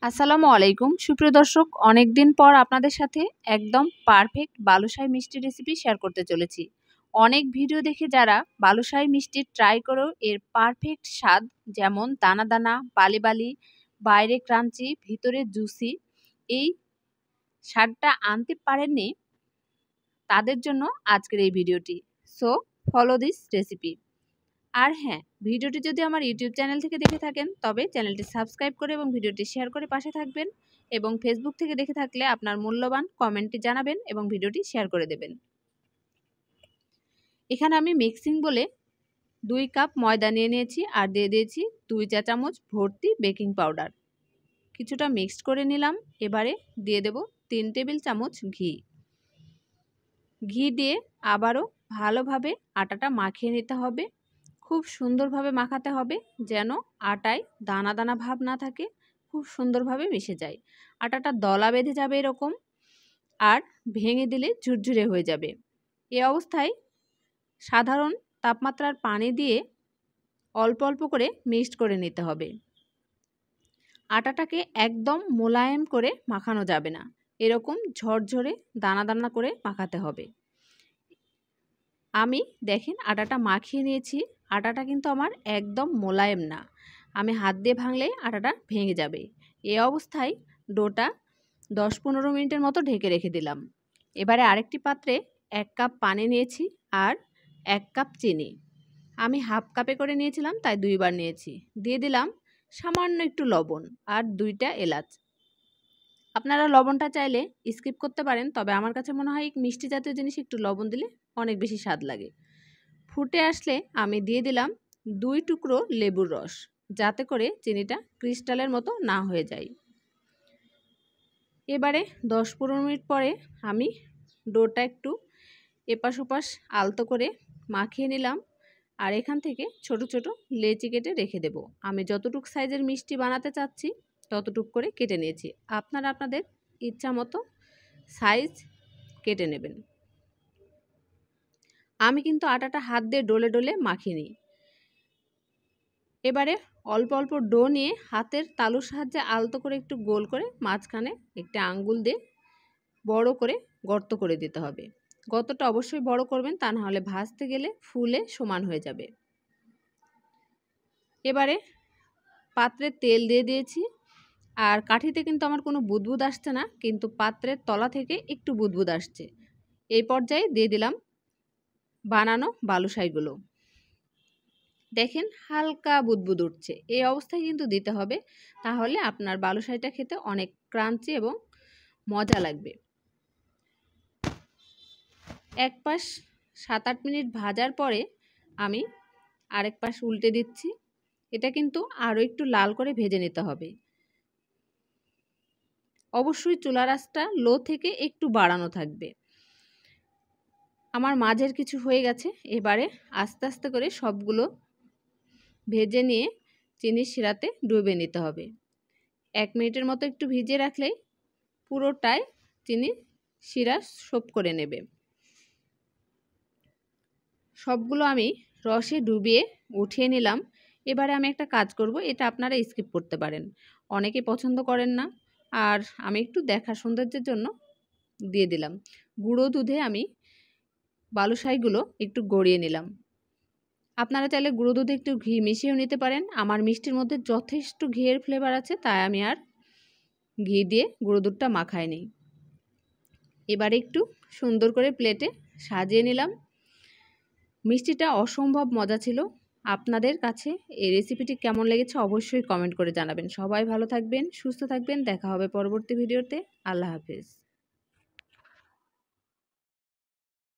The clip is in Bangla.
আসসালামু আলাইকুম সুপ্রিয় দর্শক, অনেক দিন পর আপনাদের সাথে একদম পারফেক্ট বালুশাহী মিষ্টি রেসিপি শেয়ার করতে চলেছি। অনেক ভিডিও দেখে যারা বালুশাহী মিষ্টি ট্রাই করেও এর পারফেক্ট স্বাদ, যেমন দানা দানা, বালি বালি, বাইরে ক্রাঞ্চি, ভিতরে জুসি, এই স্বাদটা আনতে পারেননি, তাদের জন্য আজকের এই ভিডিওটি। So follow this recipe. আর হ্যাঁ, ভিডিওটি যদি আমার ইউটিউব চ্যানেল থেকে দেখে থাকেন তবে চ্যানেলটি সাবস্ক্রাইব করে এবং ভিডিওটি শেয়ার করে পাশে থাকবেন, এবং ফেসবুক থেকে দেখে থাকলে আপনার মূল্যবান কমেন্টটি জানাবেন এবং ভিডিওটি শেয়ার করে দেবেন। এখানে আমি মিক্সিং বলে 2 কাপ ময়দা নিয়ে নিয়েছি আর দিয়ে দিয়েছি 2 চা চামচ ভর্তি বেকিং পাউডার। কিছুটা মিক্সড করে নিলাম। এবারে দিয়ে দেব 3 টেবিল চামচ ঘি। ঘি দিয়ে আবারও ভালোভাবে আটাটা মাখিয়ে নিতে হবে। খুব সুন্দরভাবে মাখাতে হবে যেন আটায় দানা দানা ভাব না থাকে, খুব সুন্দরভাবে মিশে যায়। আটাটা দলা বেঁধে যাবে এরকম, আর ভেঙে দিলে ঝুরঝুরে হয়ে যাবে। এই অবস্থায় সাধারণ তাপমাত্রার পানি দিয়ে অল্প অল্প করে মিক্সড করে নিতে হবে। আটাটাকে একদম মোলায়েম করে মাখানো যাবে না, এরকম ঝরঝরে দানা দানা করে মাখাতে হবে। আমি দেখেন আটাটা মাখিয়ে নিয়েছি। আটাটা কিন্তু আমার একদম মোলায়েম না, আমি হাত দিয়ে ভাঙলে আটাটা ভেঙে যাবে। এই অবস্থায় ডোটা 10-15 মিনিটের মতো ঢেকে রেখে দিলাম। এবারে আরেকটি পাত্রে 1 কাপ পানি নিয়েছি আর 1 কাপ চিনি। আমি হাফ কাপে করে নিয়েছিলাম, তাই 2 বার নিয়েছি। দিয়ে দিলাম সামান্য একটু লবণ আর 2টা এলাচ। আপনারা লবণটা চাইলে স্কিপ করতে পারেন, তবে আমার কাছে মনে হয় মিষ্টি জাতীয় জিনিস একটু লবণ দিলে অনেক বেশি স্বাদ লাগে। ফুটে আসলে আমি দিয়ে দিলাম 2 টুকরো লেবুর রস, যাতে করে চিনিটা ক্রিস্টালের মতো না হয়ে যায়। এবারে 10-15 মিনিট পরে আমি ডোটা একটু এপাশ ওপাশ আলতো করে মাখিয়ে নিলাম, আর এখান থেকে ছোট ছোট লেচি কেটে রেখে দেব। আমি যতটুক সাইজের মিষ্টি বানাতে চাচ্ছি ততটুক করে কেটে নিয়েছি। আপনারা আপনাদের ইচ্ছা মতো সাইজ কেটে নেবেন। আমি কিন্তু আটাটা হাত দিয়ে ডলে ডলে মাখিয়ে নিই। এবারে অল্প অল্প ডো নিয়ে হাতের তালুর সাহায্যে আলতো করে একটু গোল করে মাঝখানে একটি আঙ্গুল দিয়ে বড় করে গর্ত করে দিতে হবে। গর্তটা অবশ্যই বড় করবেন, তা না হলে ভাজতে গেলে ফুলে সমান হয়ে যাবে। এবারে পাত্রে তেল দিয়ে দিয়েছি, আর কাঠিতে কিন্তু আমার কোনো বুদবুদ আসছে না, কিন্তু পাত্রের তলা থেকে একটু বুদবুদ আসছে। এই পর্যায়ে দিয়ে দিলাম বানানো বালুশাইগুলো। দেখেন হালকা বুদবুদ উঠছে, এই অবস্থায় কিন্তু দিতে হবে, তাহলে আপনার বালুশাইটা খেতে অনেক ক্রাঞ্চি এবং মজা লাগবে। এক পাশ 7-8 মিনিট ভাজার পরে আমি আরেক পাশ উল্টে দিচ্ছি। এটা কিন্তু আরও একটু লাল করে ভেজে নিতে হবে। অবশ্যই চুলার আঁচটা লো থেকে একটু বাড়ানো থাকবে। আমার মাঝের কিছু হয়ে গেছে। এবারে আস্তে আস্তে করে সবগুলো ভেজে নিয়ে চিনির শিরাতে ডুবিয়ে নিতে হবে। 1 মিনিটের মতো একটু ভিজিয়ে রাখলেই পুরোটাই চিনি শিরা সোপ করে নেবে। সবগুলো আমি রসে ডুবিয়ে উঠিয়ে নিলাম। এবারে আমি একটা কাজ করব, এটা আপনারা স্কিপ করতে পারেন, অনেকে পছন্দ করেন না, আর আমি একটু দেখার সৌন্দর্যের জন্য দিয়ে দিলাম। গুঁড়ো দুধে আমি বালুশাইগুলো একটু গড়িয়ে নিলাম। আপনারা চাইলে গুঁড়ো দুধে একটু ঘি মিশিয়েও নিতে পারেন। আমার মিষ্টির মধ্যে যথেষ্ট ঘিয়ের ফ্লেভার আছে, তাই আমি আর ঘি দিয়ে গুঁড়ো দুধটা মাখাই নিই। এবারে একটু সুন্দর করে প্লেটে সাজিয়ে নিলাম। মিষ্টিটা অসম্ভব মজা ছিল। আপনাদের কাছে এই রেসিপিটি কেমন লেগেছে অবশ্যই কমেন্ট করে জানাবেন। সবাই ভালো থাকবেন, সুস্থ থাকবেন। দেখা হবে পরবর্তী ভিডিওতে। আল্লাহ হাফেজ।